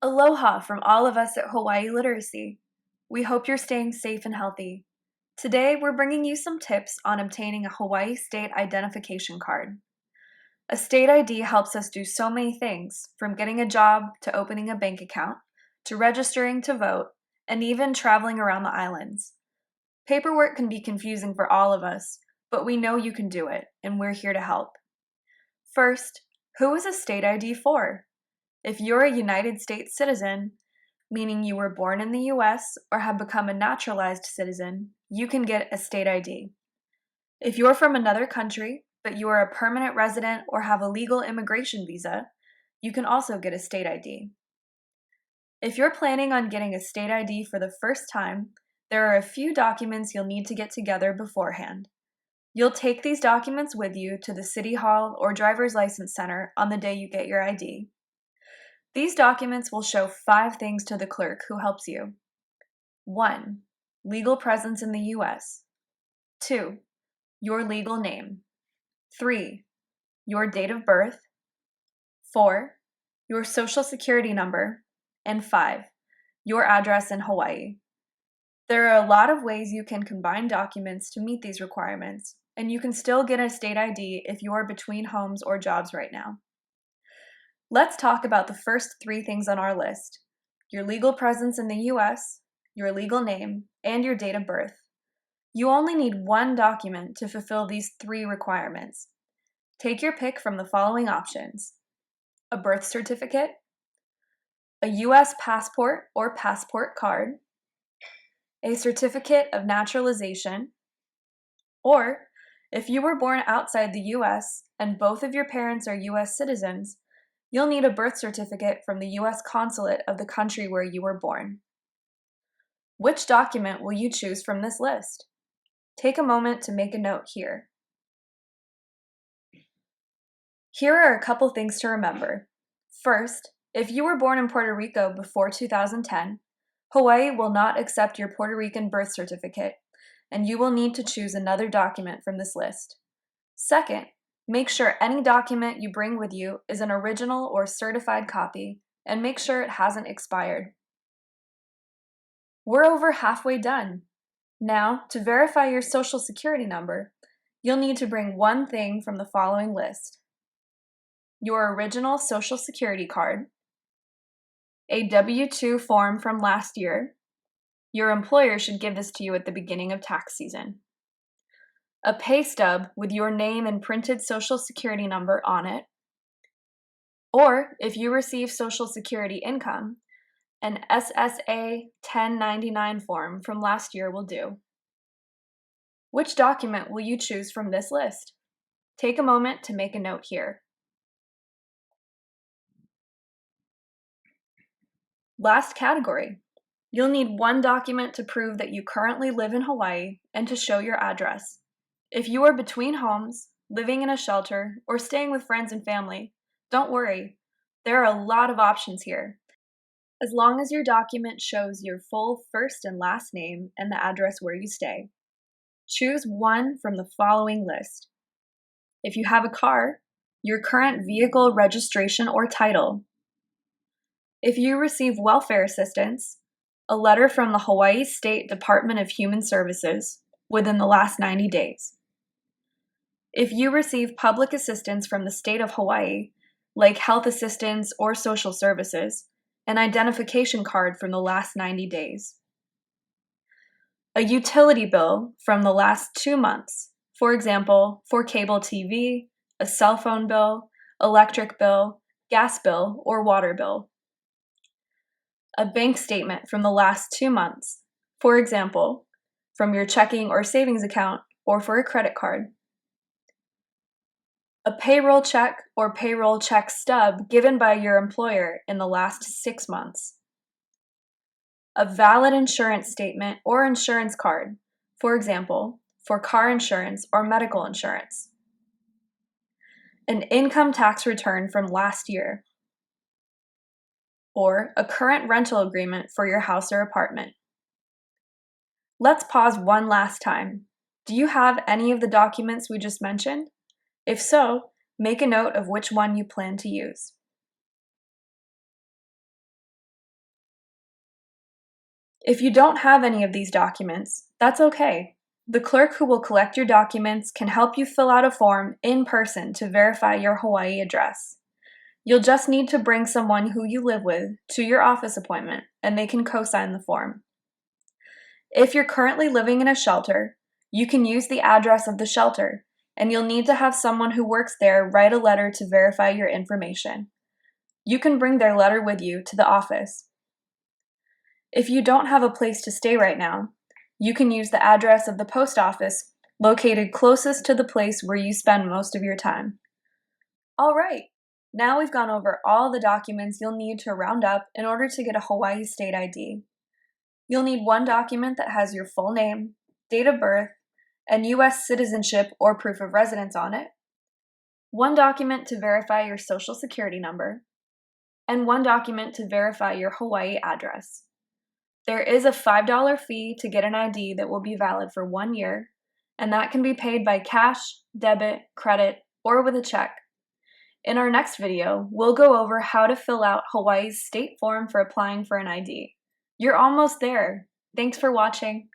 Aloha from all of us at Hawaii Literacy. We hope you're staying safe and healthy. Today, we're bringing you some tips on obtaining a Hawaii State Identification Card. A state ID helps us do so many things, from getting a job to opening a bank account, to registering to vote, and even traveling around the islands. Paperwork can be confusing for all of us, but we know you can do it, and we're here to help. First, who is a state ID for? If you're a United States citizen, meaning you were born in the US or have become a naturalized citizen, you can get a state ID. If you're from another country, but you are a permanent resident or have a legal immigration visa, you can also get a state ID. If you're planning on getting a state ID for the first time, there are a few documents you'll need to get together beforehand. You'll take these documents with you to the City Hall or Driver's License Center on the day you get your ID. These documents will show 5 things to the clerk who helps you. 1. Legal presence in the U.S. 2. Your legal name. 3. Your date of birth. 4. Your social security number. And 5. Your address in Hawaii. There are a lot of ways you can combine documents to meet these requirements, and you can still get a state ID if you are between homes or jobs right now. Let's talk about the first 3 things on our list: your legal presence in the U.S., your legal name, and your date of birth. You only need one document to fulfill these 3 requirements. Take your pick from the following options: a birth certificate, a U.S. passport or passport card, a certificate of naturalization, or if you were born outside the U.S. and both of your parents are U.S. citizens, you'll need a birth certificate from the U.S. consulate of the country where you were born. Which document will you choose from this list? Take a moment to make a note here. Here are a couple things to remember. First, if you were born in Puerto Rico before 2010, Hawaii will not accept your Puerto Rican birth certificate, and you will need to choose another document from this list. Second, make sure any document you bring with you is an original or certified copy, and make sure it hasn't expired. We're over halfway done. Now, to verify your social security number, you'll need to bring one thing from the following list: your original social security card, a W-2 form from last year. Your employer should give this to you at the beginning of tax season. A pay stub with your name and printed social security number on it, or if you receive Social Security income, an SSA 1099 form from last year will do. Which document will you choose from this list? Take a moment to make a note here. Last category. You'll need one document to prove that you currently live in Hawaii and to show your address. If you are between homes, living in a shelter, or staying with friends and family, don't worry. There are a lot of options here. As long as your document shows your full first and last name and the address where you stay. Choose one from the following list. If you have a car, your current vehicle registration or title. If you receive welfare assistance, a letter from the Hawaii State Department of Human Services within the last 90 days. If you receive public assistance from the state of Hawaii, like health assistance or social services, an identification card from the last 90 days. A utility bill from the last 2 months, for example, for cable TV, a cell phone bill, electric bill, gas bill, or water bill. A bank statement from the last 2 months, for example, from your checking or savings account or for a credit card. A payroll check or payroll check stub given by your employer in the last 6 months. A valid insurance statement or insurance card, for example, for car insurance or medical insurance. An income tax return from last year. Or a current rental agreement for your house or apartment. Let's pause one last time. Do you have any of the documents we just mentioned? If so, make a note of which one you plan to use. If you don't have any of these documents, that's okay. The clerk who will collect your documents can help you fill out a form in person to verify your Hawaii address. You'll just need to bring someone who you live with to your office appointment, and they can co-sign the form. If you're currently living in a shelter, you can use the address of the shelter, and you'll need to have someone who works there write a letter to verify your information. You can bring their letter with you to the office. If you don't have a place to stay right now, you can use the address of the post office located closest to the place where you spend most of your time. All right, now we've gone over all the documents you'll need to round up in order to get a Hawaii state ID. You'll need one document that has your full name, date of birth, and U.S. citizenship or proof of residence on it, one document to verify your social security number, and one document to verify your Hawaii address. There is a $5 fee to get an ID that will be valid for 1 year, and that can be paid by cash, debit, credit, or with a check. In our next video, we'll go over how to fill out Hawaii's state form for applying for an ID. You're almost there. Thanks for watching.